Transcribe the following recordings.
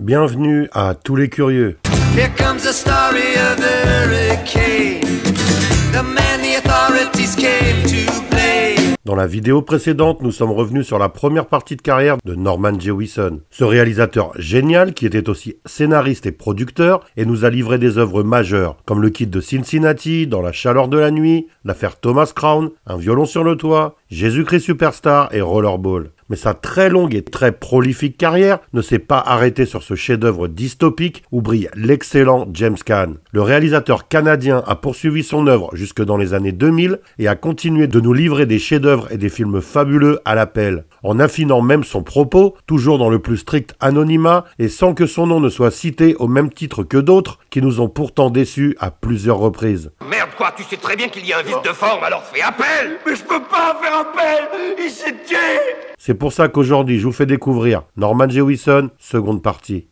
Bienvenue à tous les curieux. Here comes the story of the hurricane, the man the authorities came to play. Dans la vidéo précédente, nous sommes revenus sur la première partie de carrière de Norman Jewison. Ce réalisateur génial, qui était aussi scénariste et producteur, et nous a livré des œuvres majeures, comme Le Kid de Cincinnati, Dans la chaleur de la nuit, L'affaire Thomas Crown, Un violon sur le toit, Jésus-Christ Superstar et Rollerball. Mais sa très longue et très prolifique carrière ne s'est pas arrêtée sur ce chef-d'œuvre dystopique où brille l'excellent James Caan. Le réalisateur canadien a poursuivi son œuvre jusque dans les années 2000 et a continué de nous livrer des chefs-d'œuvre et des films fabuleux à l'appel, en affinant même son propos, toujours dans le plus strict anonymat et sans que son nom ne soit cité au même titre que d'autres qui nous ont pourtant déçus à plusieurs reprises. Merde quoi, tu sais très bien qu'il y a un vice de forme, alors fais appel. Mais je peux pas faire appel. Il s'est tué. C'est pour ça qu'aujourd'hui, je vous fais découvrir Norman Jewison, seconde partie.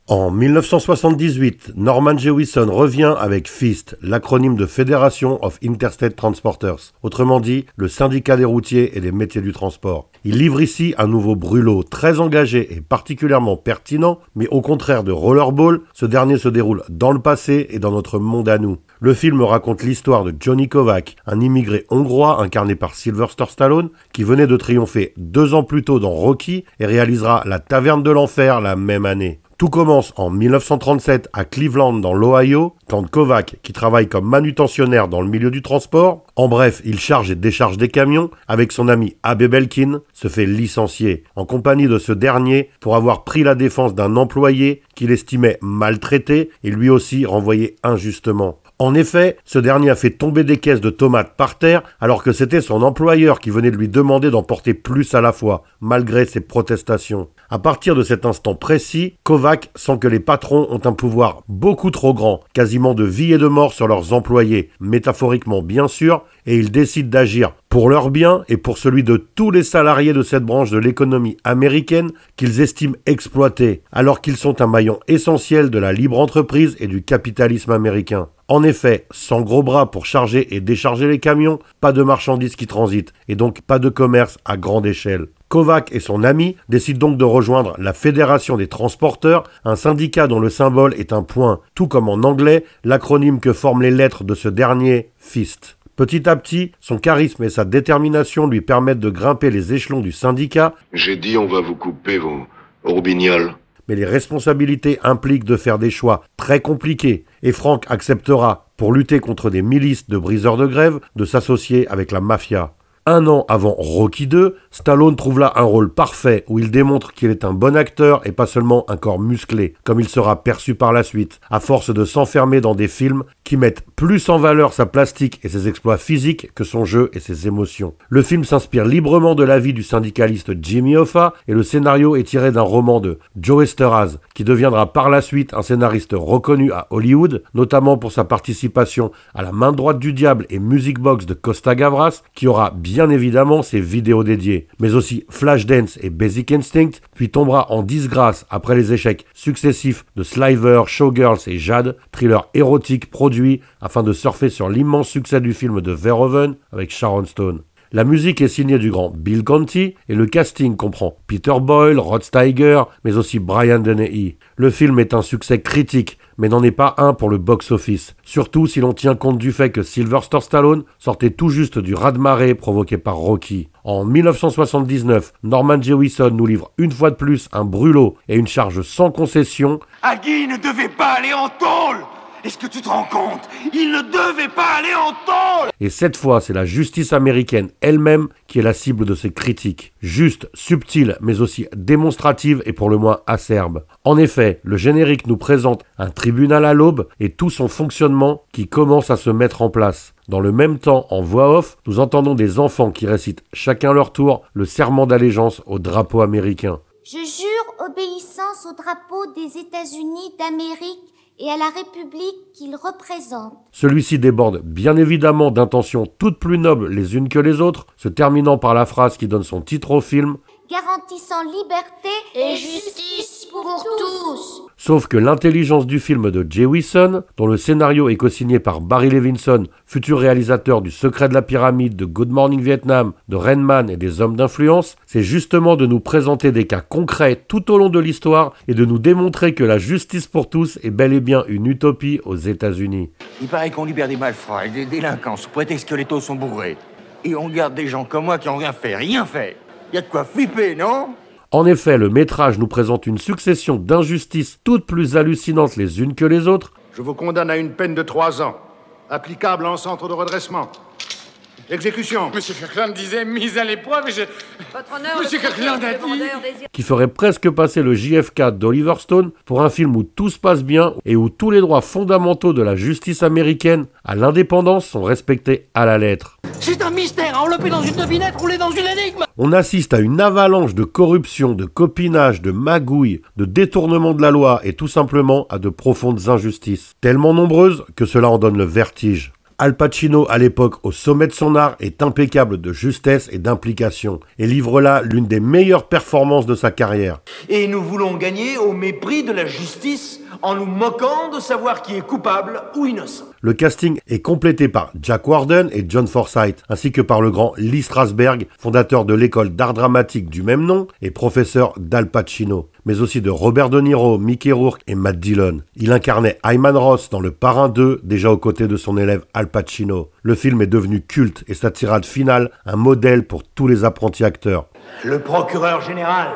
En 1978, Norman Jewison revient avec FIST, l'acronyme de Federation of Interstate Transporters, autrement dit, le syndicat des routiers et des métiers du transport. Il livre ici un nouveau brûlot très engagé et particulièrement pertinent, mais au contraire de Rollerball, ce dernier se déroule dans le passé et dans notre monde à nous. Le film raconte l'histoire de Johnny Kovac, un immigré hongrois incarné par Sylvester Stallone, qui venait de triompher 2 ans plus tôt dans Rocky et réalisera La Taverne de l'Enfer la même année. Tout commence en 1937 à Cleveland dans l'Ohio, quand Kovac, qui travaille comme manutentionnaire dans le milieu du transport, en bref, il charge et décharge des camions, avec son ami Abe Belkin, se fait licencier, en compagnie de ce dernier, pour avoir pris la défense d'un employé qu'il estimait maltraité et lui aussi renvoyé injustement. En effet, ce dernier a fait tomber des caisses de tomates par terre alors que c'était son employeur qui venait de lui demander d'en porter plus à la fois, malgré ses protestations. À partir de cet instant précis, Kovac sent que les patrons ont un pouvoir beaucoup trop grand, quasiment de vie et de mort sur leurs employés, métaphoriquement bien sûr, et il décide d'agir pour leur bien et pour celui de tous les salariés de cette branche de l'économie américaine qu'ils estiment exploités, alors qu'ils sont un maillon essentiel de la libre entreprise et du capitalisme américain. En effet, sans gros bras pour charger et décharger les camions, pas de marchandises qui transitent, et donc pas de commerce à grande échelle. Kovac et son ami décident donc de rejoindre la Fédération des transporteurs, un syndicat dont le symbole est un point, tout comme en anglais, l'acronyme que forment les lettres de ce dernier, FIST. Petit à petit, son charisme et sa détermination lui permettent de grimper les échelons du syndicat. J'ai dit on va vous couper vos roubignoles. Mais les responsabilités impliquent de faire des choix très compliqués, et Frank acceptera, pour lutter contre des milices de briseurs de grève, de s'associer avec la mafia. 1 an avant Rocky 2, Stallone trouve là un rôle parfait où il démontre qu'il est un bon acteur et pas seulement un corps musclé, comme il sera perçu par la suite, à force de s'enfermer dans des films qui mettent plus en valeur sa plastique et ses exploits physiques que son jeu et ses émotions. Le film s'inspire librement de la vie du syndicaliste Jimmy Hoffa et le scénario est tiré d'un roman de Joe Eszterhas, qui deviendra par la suite un scénariste reconnu à Hollywood, notamment pour sa participation à La main droite du diable et Music Box de Costa Gavras, qui aura bien évidemment ses vidéos dédiées, mais aussi Flashdance et Basic Instinct, puis tombera en disgrâce après les échecs successifs de Sliver, Showgirls et Jade, thriller érotique produit afin de surfer sur l'immense succès du film de Verhoeven avec Sharon Stone. La musique est signée du grand Bill Conti et le casting comprend Peter Boyle, Rod Steiger, mais aussi Brian Dennehy. Le film est un succès critique, mais n'en est pas un pour le box-office, surtout si l'on tient compte du fait que Sylvester Stallone sortait tout juste du raz-de-marée provoqué par Rocky. En 1979, Norman Jewison nous livre une fois de plus un brûlot et une charge sans concession. Agui ne devait pas aller en tôle. Est-ce que tu te rends compte? Il ne devait pas aller en tôle. Et cette fois, c'est la justice américaine elle-même qui est la cible de ces critiques. Juste, subtile, mais aussi démonstrative et pour le moins acerbe. En effet, le générique nous présente un tribunal à l'aube et tout son fonctionnement qui commence à se mettre en place. Dans le même temps, en voix off, nous entendons des enfants qui récitent chacun leur tour le serment d'allégeance au drapeau américain. Je jure obéissance au drapeau des États-Unis d'Amérique et à la République qu'il représente. Celui-ci déborde bien évidemment d'intentions toutes plus nobles les unes que les autres, se terminant par la phrase qui donne son titre au film, garantissant liberté et justice pour tous. Sauf que l'intelligence du film de Jewison, dont le scénario est co-signé par Barry Levinson, futur réalisateur du Secret de la Pyramide, de Good Morning Vietnam, de Rain Man et des Hommes d'influence, c'est justement de nous présenter des cas concrets tout au long de l'histoire et de nous démontrer que la justice pour tous est bel et bien une utopie aux États-Unis. Il paraît qu'on libère des malfrats et des délinquants sous prétexte que les taux sont bourrés. Et on garde des gens comme moi qui ont rien fait. Y a de quoi flipper, non? En effet, le métrage nous présente une succession d'injustices toutes plus hallucinantes les unes que les autres. Je vous condamne à une peine de 3 ans, applicable en centre de redressement. Exécution. Monsieur Kirkland disait mise à l'épreuve et je... Votre honneur, Monsieur Kirkland a dit... Qui ferait presque passer le JFK d'Oliver Stone pour un film où tout se passe bien et où tous les droits fondamentaux de la justice américaine à l'indépendance sont respectés à la lettre. C'est un mystère enveloppé dans une devinette roulé dans une énigme. On assiste à une avalanche de corruption, de copinage, de magouilles, de détournement de la loi et tout simplement à de profondes injustices. Tellement nombreuses que cela en donne le vertige. Al Pacino, à l'époque au sommet de son art, est impeccable de justesse et d'implication et livre là l'une des meilleures performances de sa carrière. Et nous voulons gagner au mépris de la justice en nous moquant de savoir qui est coupable ou innocent. Le casting est complété par Jack Warden et John Forsythe, ainsi que par le grand Lee Strasberg, fondateur de l'école d'art dramatique du même nom et professeur d'Al Pacino, mais aussi de Robert De Niro, Mickey Rourke et Matt Dillon. Il incarnait Hyman Roth dans Le Parrain 2, déjà aux côtés de son élève Al Pacino. Le film est devenu culte et sa tirade finale, un modèle pour tous les apprentis acteurs. Le procureur général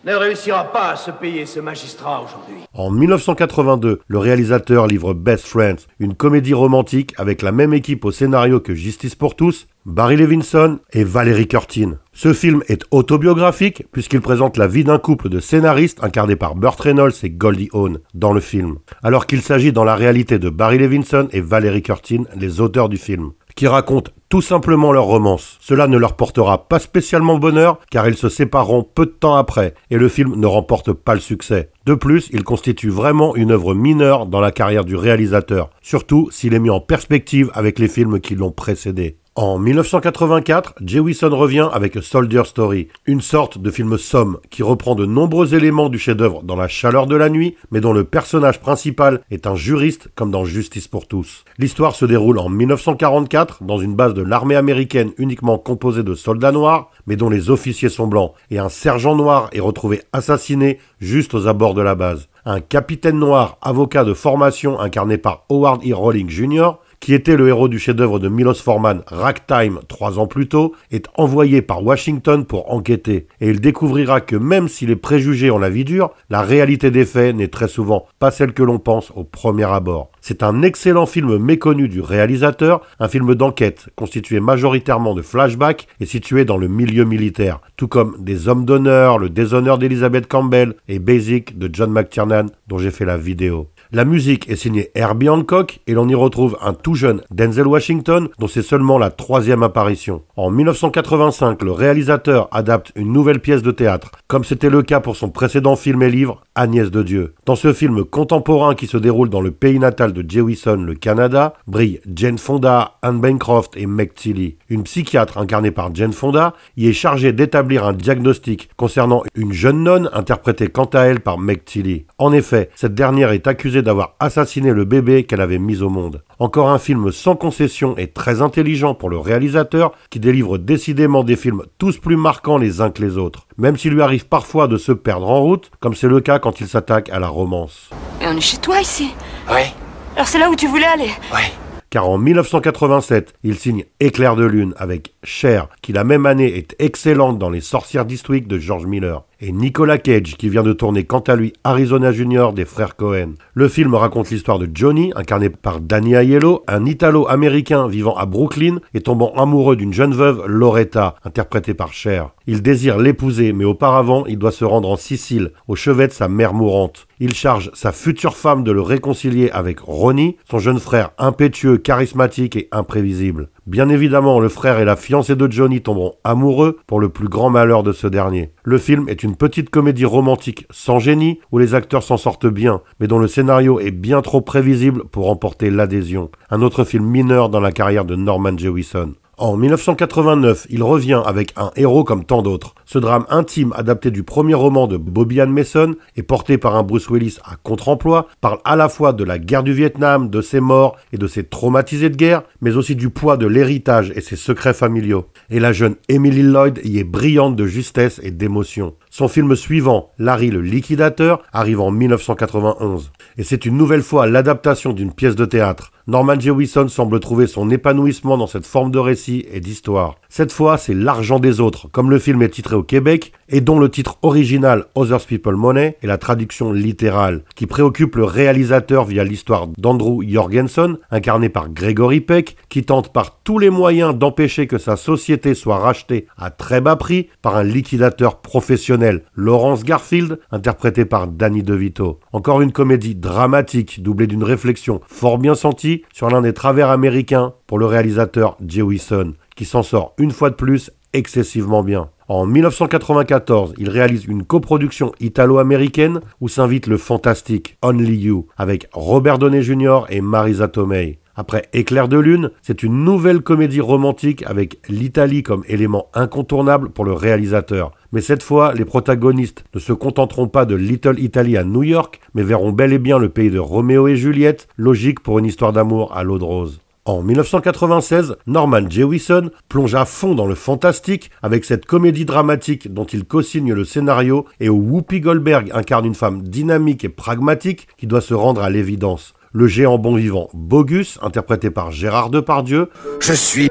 ne réussira pas à se payer ce magistrat aujourd'hui. En 1982, le réalisateur livre Best Friends, une comédie romantique avec la même équipe au scénario que Justice pour tous, Barry Levinson et Valerie Curtin. Ce film est autobiographique puisqu'il présente la vie d'un couple de scénaristes incarnés par Burt Reynolds et Goldie Hawn dans le film, alors qu'il s'agit dans la réalité de Barry Levinson et Valerie Curtin, les auteurs du film, qui racontent tout simplement leur romance. Cela ne leur portera pas spécialement bonheur car ils se sépareront peu de temps après et le film ne remporte pas le succès. De plus, il constitue vraiment une œuvre mineure dans la carrière du réalisateur, surtout s'il est mis en perspective avec les films qui l'ont précédé. En 1984, Jewison revient avec A Soldier Story, une sorte de film somme qui reprend de nombreux éléments du chef-d'œuvre dans la chaleur de la nuit, mais dont le personnage principal est un juriste comme dans Justice pour tous. L'histoire se déroule en 1944 dans une base de l'armée américaine uniquement composée de soldats noirs, mais dont les officiers sont blancs, et un sergent noir est retrouvé assassiné juste aux abords de la base. Un capitaine noir, avocat de formation incarné par Howard E. Rolling Jr., qui était le héros du chef-d'œuvre de Milos Forman, Ragtime, 3 ans plus tôt, est envoyé par Washington pour enquêter. Et il découvrira que même si les préjugés ont la vie dure, la réalité des faits n'est très souvent pas celle que l'on pense au premier abord. C'est un excellent film méconnu du réalisateur, un film d'enquête constitué majoritairement de flashbacks et situé dans le milieu militaire, tout comme Des Hommes d'honneur, Le déshonneur d'Elizabeth Campbell et Basic de John McTiernan, dont j'ai fait la vidéo. La musique est signée Herbie Hancock et l'on y retrouve un tout jeune Denzel Washington dont c'est seulement la 3e apparition. En 1985, le réalisateur adapte une nouvelle pièce de théâtre, comme c'était le cas pour son précédent film et livre, Agnès de Dieu. Dans ce film contemporain qui se déroule dans le pays natal de Jewison, le Canada, brillent Jane Fonda, Anne Bancroft et Meg Tilly. Une psychiatre incarnée par Jane Fonda y est chargée d'établir un diagnostic concernant une jeune nonne interprétée quant à elle par Meg Tilly. En effet, cette dernière est accusée d'avoir assassiné le bébé qu'elle avait mis au monde. Encore un film sans concession et très intelligent pour le réalisateur qui délivre décidément des films tous plus marquants les uns que les autres, même s'il lui arrive parfois de se perdre en route, comme c'est le cas quand il s'attaque à la romance. Et on est chez toi ici? Ouais. Alors c'est là où tu voulais aller? Ouais. Car en 1987, il signe Éclair de lune avec Cher, qui la même année est excellente dans Les Sorcières d'Eastwick de George Miller, et Nicolas Cage, qui vient de tourner quant à lui Arizona Junior des frères Coen. Le film raconte l'histoire de Johnny, incarné par Danny Aiello, un Italo-américain vivant à Brooklyn et tombant amoureux d'une jeune veuve, Loretta, interprétée par Cher. Il désire l'épouser, mais auparavant, il doit se rendre en Sicile, au chevet de sa mère mourante. Il charge sa future femme de le réconcilier avec Ronnie, son jeune frère impétueux, charismatique et imprévisible. Bien évidemment, le frère et la fiancée de Johnny tomberont amoureux pour le plus grand malheur de ce dernier. Le film est une petite comédie romantique sans génie, où les acteurs s'en sortent bien, mais dont le scénario est bien trop prévisible pour remporter l'adhésion. Un autre film mineur dans la carrière de Norman Jewison. En 1989, il revient avec Un héros comme tant d'autres. Ce drame intime adapté du premier roman de Bobby Ann Mason et porté par un Bruce Willis à contre-emploi parle à la fois de la guerre du Vietnam, de ses morts et de ses traumatisés de guerre, mais aussi du poids de l'héritage et ses secrets familiaux. Et la jeune Emily Lloyd y est brillante de justesse et d'émotion. Son film suivant, Larry le liquidateur, arrive en 1991. Et c'est une nouvelle fois l'adaptation d'une pièce de théâtre. Norman Jewison semble trouver son épanouissement dans cette forme de récit et d'histoire. Cette fois, c'est L'argent des autres, comme le film est titré au Québec, et dont le titre original Other People's Money est la traduction littérale, qui préoccupe le réalisateur via l'histoire d'Andrew Jorgensen, incarné par Gregory Peck, qui tente par tous les moyens d'empêcher que sa société soit rachetée à très bas prix par un liquidateur professionnel, Lawrence Garfield, interprété par Danny DeVito. Encore une comédie dramatique, doublée d'une réflexion fort bien sentie sur l'un des travers américains pour le réalisateur Jewison, qui s'en sort une fois de plus excessivement bien. En 1994, il réalise une coproduction italo-américaine où s'invite le fantastique Only You avec Robert Downey Jr. et Marisa Tomei. Après Éclair de lune, c'est une nouvelle comédie romantique avec l'Italie comme élément incontournable pour le réalisateur. Mais cette fois, les protagonistes ne se contenteront pas de Little Italy à New York, mais verront bel et bien le pays de Roméo et Juliette, logique pour une histoire d'amour à l'eau de rose. En 1996, Norman Jewison plonge à fond dans le fantastique avec cette comédie dramatique dont il co-signe le scénario et où Whoopi Goldberg incarne une femme dynamique et pragmatique qui doit se rendre à l'évidence. Le géant bon vivant Bogus, interprété par Gérard Depardieu. Je suis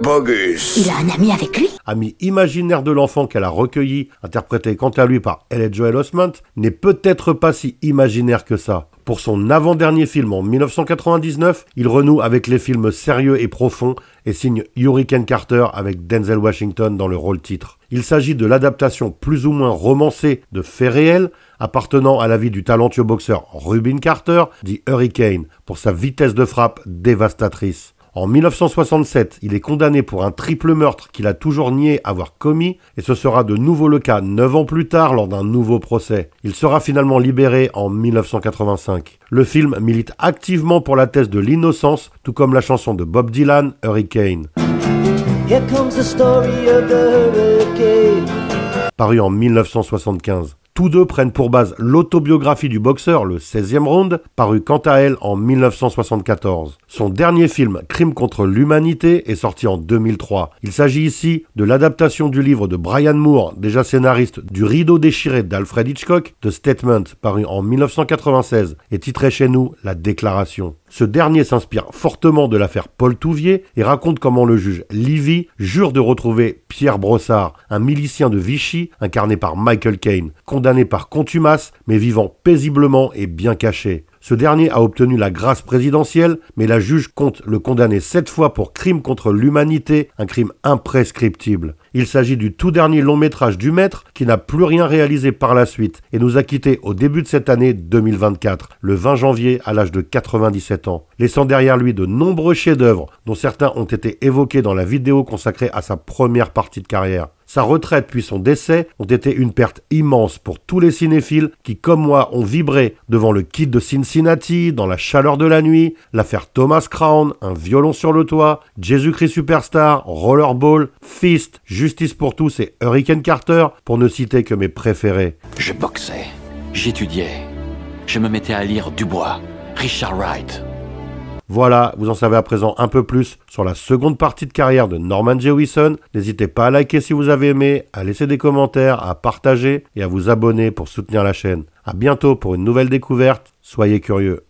Bogus. Il a un ami avec lui? Ami imaginaire de l'enfant qu'elle a recueilli, interprété quant à lui par Elliot Joel Osment, n'est peut-être pas si imaginaire que ça. Pour son avant-dernier film en 1999, il renoue avec les films sérieux et profonds et signe Hurricane Carter avec Denzel Washington dans le rôle titre. Il s'agit de l'adaptation plus ou moins romancée de faits réels appartenant à la vie du talentueux boxeur Rubin Carter, dit Hurricane, pour sa vitesse de frappe dévastatrice. En 1967, il est condamné pour un triple meurtre qu'il a toujours nié avoir commis, et ce sera de nouveau le cas 9 ans plus tard lors d'un nouveau procès. Il sera finalement libéré en 1985. Le film milite activement pour la thèse de l'innocence, tout comme la chanson de Bob Dylan, Hurricane. Here comes the story of the hurricane. Paru en 1975. Tous deux prennent pour base l'autobiographie du boxeur, le 16e round, paru quant à elle en 1974. Son dernier film, Crime contre l'humanité, est sorti en 2003. Il s'agit ici de l'adaptation du livre de Brian Moore, déjà scénariste du Rideau déchiré d'Alfred Hitchcock, The Statement, paru en 1996, et titré chez nous La Déclaration. Ce dernier s'inspire fortement de l'affaire Paul Touvier et raconte comment le juge Livy jure de retrouver Pierre Brossard, un milicien de Vichy incarné par Michael Caine, condamné par contumace mais vivant paisiblement et bien caché. Ce dernier a obtenu la grâce présidentielle, mais la juge compte le condamner 7 fois pour crime contre l'humanité, un crime imprescriptible. Il s'agit du tout dernier long métrage du maître qui n'a plus rien réalisé par la suite et nous a quittés au début de cette année 2024, le 20 janvier à l'âge de 97 ans, laissant derrière lui de nombreux chefs-d'œuvre dont certains ont été évoqués dans la vidéo consacrée à sa première partie de carrière. Sa retraite puis son décès ont été une perte immense pour tous les cinéphiles qui, comme moi, ont vibré devant le Kid de Cincinnati, Dans la chaleur de la nuit, l'affaire Thomas Crown, Un violon sur le toit, Jésus-Christ Superstar, Rollerball, Fist, Justice pour tous et Hurricane Carter, pour ne citer que mes préférés. Je boxais, j'étudiais, je me mettais à lire Dubois, Richard Wright. Voilà, vous en savez à présent un peu plus sur la seconde partie de carrière de Norman Jewison. N'hésitez pas à liker si vous avez aimé, à laisser des commentaires, à partager et à vous abonner pour soutenir la chaîne. À bientôt pour une nouvelle découverte, soyez curieux.